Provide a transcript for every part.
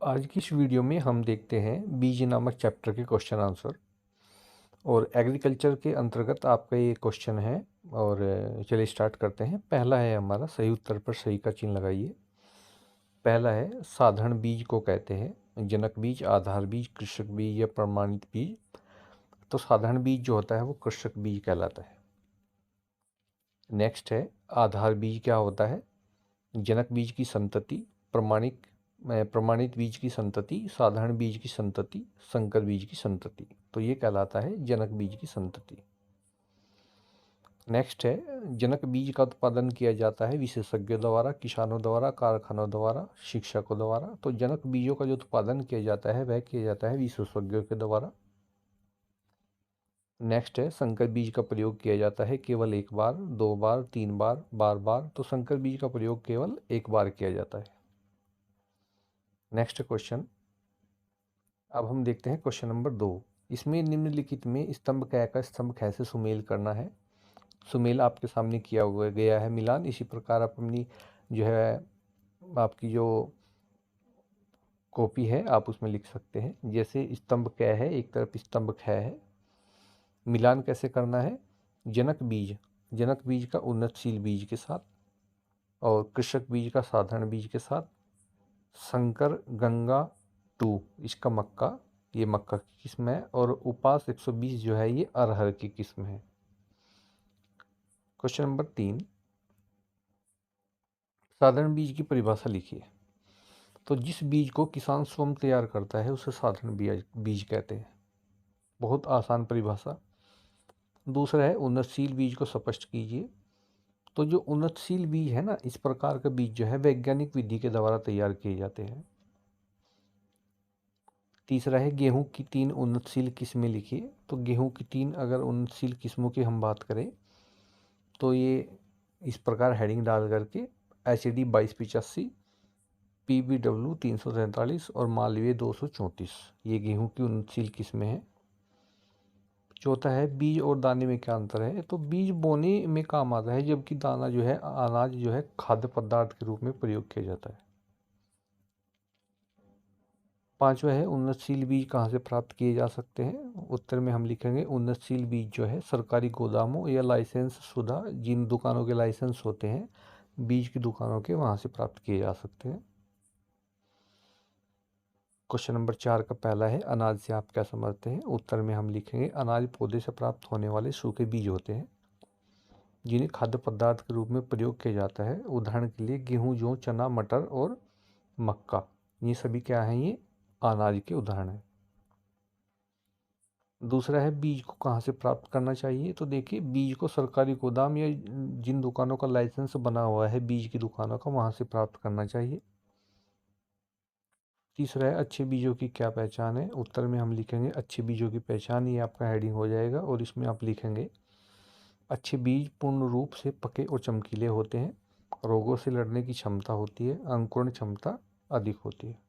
आज की इस वीडियो में हम देखते हैं बीज नामक चैप्टर के क्वेश्चन आंसर। और एग्रीकल्चर के अंतर्गत आपका ये क्वेश्चन है। और चलिए स्टार्ट करते हैं। पहला है हमारा, सही उत्तर पर सही का चिन्ह लगाइए। पहला है, साधारण बीज को कहते हैं जनक बीज, आधार बीज, कृषक बीज या प्रमाणित बीज। तो साधारण बीज जो होता है वो कृषक बीज कहलाता है। नेक्स्ट है, आधार बीज क्या होता है? जनक बीज की संतति, प्रमाणित बीज की संतति, साधारण बीज की संतति, संकर बीज की संतति। तो ये कहलाता है जनक बीज की संतति। नेक्स्ट है, जनक बीज का उत्पादन किया जाता है विशेषज्ञों द्वारा, किसानों द्वारा, कारखानों द्वारा, शिक्षकों द्वारा। तो जनक बीजों का जो उत्पादन किया जाता है वह किया जाता है विशेषज्ञों के द्वारा। नेक्स्ट है, संकर बीज का प्रयोग किया जाता है केवल एक बार, दो बार, तीन बार, बार बार। तो संकर बीज का प्रयोग केवल एक बार किया जाता है। नेक्स्ट क्वेश्चन, अब हम देखते हैं क्वेश्चन नंबर 2। इसमें निम्नलिखित में स्तंभ क का स्तंभ ख से सुमेल करना है। सुमेल आपके सामने किया हुआ गया है मिलान। इसी प्रकार आप अपनी जो है आपकी जो कॉपी है आप उसमें लिख सकते हैं। जैसे स्तंभ क है, एक तरफ स्तंभ ख है। मिलान कैसे करना है? जनक बीज का उन्नतशील बीज के साथ, और कृषक बीज का साधारण बीज के साथ, संकर गंगा 2 इसका मक्का, ये मक्का की किस्म है, और उपास 120 जो है ये अरहर की किस्म है। क्वेश्चन नंबर 3, साधारण बीज की परिभाषा लिखिए। तो जिस बीज को किसान स्वयं तैयार करता है उसे साधारण बीज कहते हैं। बहुत आसान परिभाषा। दूसरा है, उन्नतशील बीज को स्पष्ट कीजिए। तो जो उन्नतशील बीज है ना, इस प्रकार का बीज जो है वैज्ञानिक विधि के द्वारा तैयार किए जाते हैं। तीसरा है, गेहूं की 3 उन्नतशील किस्में लिखिए। तो गेहूं की 3 अगर उन्नतशील किस्मों की हम बात करें तो ये इस प्रकार हेडिंग डाल करके HD 2285, PBW 343 और मालवीय 234, ये गेहूं की उन्नतशील किस्में हैं। चौथा है, बीज और दाने में क्या अंतर है? तो बीज बोने में काम आता है, जबकि दाना जो है, अनाज जो है, खाद्य पदार्थ के रूप में प्रयोग किया जाता है। पांचवा है, उन्नतशील बीज कहाँ से प्राप्त किए जा सकते हैं? उत्तर में हम लिखेंगे, उन्नतशील बीज जो है सरकारी गोदामों या लाइसेंस शुदा जिन दुकानों के लाइसेंस होते हैं बीज की दुकानों के, वहाँ से प्राप्त किए जा सकते हैं। क्वेश्चन नंबर 4 का पहला है, अनाज से आप क्या समझते हैं? उत्तर में हम लिखेंगे, अनाज पौधे से प्राप्त होने वाले सूखे बीज होते हैं जिन्हें खाद्य पदार्थ के रूप में प्रयोग किया जाता है। उदाहरण के लिए गेहूँ, जौ, चना, मटर और मक्का, ये सभी क्या हैं? ये अनाज के उदाहरण हैं। दूसरा है, बीज को कहाँ से प्राप्त करना चाहिए? तो देखिए, बीज को सरकारी गोदाम या जिन दुकानों का लाइसेंस बना हुआ है बीज की दुकानों का, वहाँ से प्राप्त करना चाहिए। तीसरा है, अच्छे बीजों की क्या पहचान है? उत्तर में हम लिखेंगे, अच्छे बीजों की पहचान, ये आपका हेडिंग हो जाएगा। और इसमें आप लिखेंगे, अच्छे बीज पूर्ण रूप से पके और चमकीले होते हैं, रोगों से लड़ने की क्षमता होती है, अंकुरण क्षमता अधिक होती है।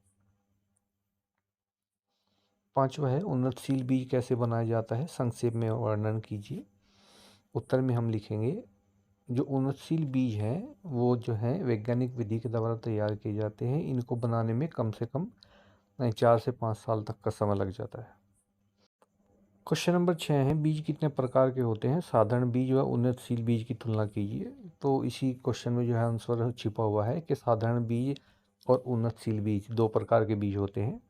पांचवा है, उन्नतशील बीज कैसे बनाया जाता है? संक्षेप में वर्णन कीजिए। उत्तर में हम लिखेंगे, जो उन्नतशील बीज हैं वो जो है वैज्ञानिक विधि के द्वारा तैयार किए जाते हैं। इनको बनाने में कम से कम 4 से 5 साल तक का समय लग जाता है। क्वेश्चन नंबर 6 है, बीज कितने प्रकार के होते हैं? साधारण बीज व उन्नतशील बीज की तुलना कीजिए। तो इसी क्वेश्चन में जो है आंसर छिपा हुआ है कि साधारण बीज और उन्नतशील बीज 2 प्रकार के बीज होते हैं।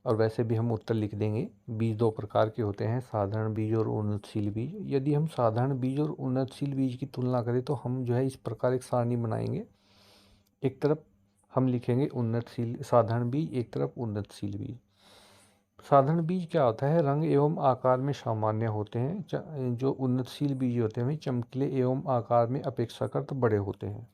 और वैसे भी हम उत्तर लिख देंगे, बीज 2 प्रकार के होते हैं, साधारण बीज और उन्नतशील बीज। यदि हम साधारण बीज और उन्नतशील बीज की तुलना करें तो हम जो है इस प्रकार एक सारणी बनाएंगे। एक तरफ हम लिखेंगे उन्नतशील साधारण बीज, एक तरफ उन्नतशील बीज। साधारण बीज क्या होता है? रंग एवं आकार में सामान्य होते हैं। जो उन्नतशील बीज होते हैं चमकीले एवं आकार में अपेक्षाकृत बड़े होते हैं।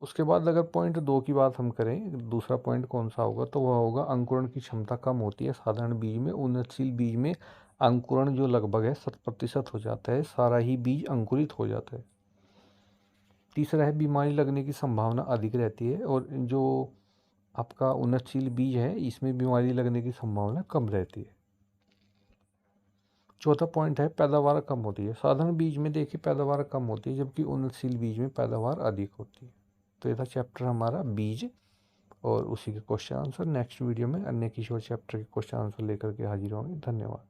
उसके बाद अगर पॉइंट 2 की बात हम करें, दूसरा पॉइंट कौन सा होगा? तो वह होगा, अंकुरण की क्षमता कम होती है साधारण बीज में। उन्नतशील बीज में अंकुरण जो लगभग है 100% हो जाता है, सारा ही बीज अंकुरित हो जाता है। तीसरा है, बीमारी लगने की संभावना अधिक रहती है, और जो आपका उन्नतशील बीज है इसमें बीमारी लगने की संभावना कम रहती है। चौथा पॉइंट है, पैदावार कम होती है। साधारण बीज में देखिए पैदावार कम होती है, जबकि उन्नतशील बीज में पैदावार अधिक होती है। तो ये था चैप्टर हमारा बीज और उसी के क्वेश्चन आंसर। नेक्स्ट वीडियो में अन्य किसी और चैप्टर के क्वेश्चन आंसर लेकर के हाजिर होंगे। धन्यवाद।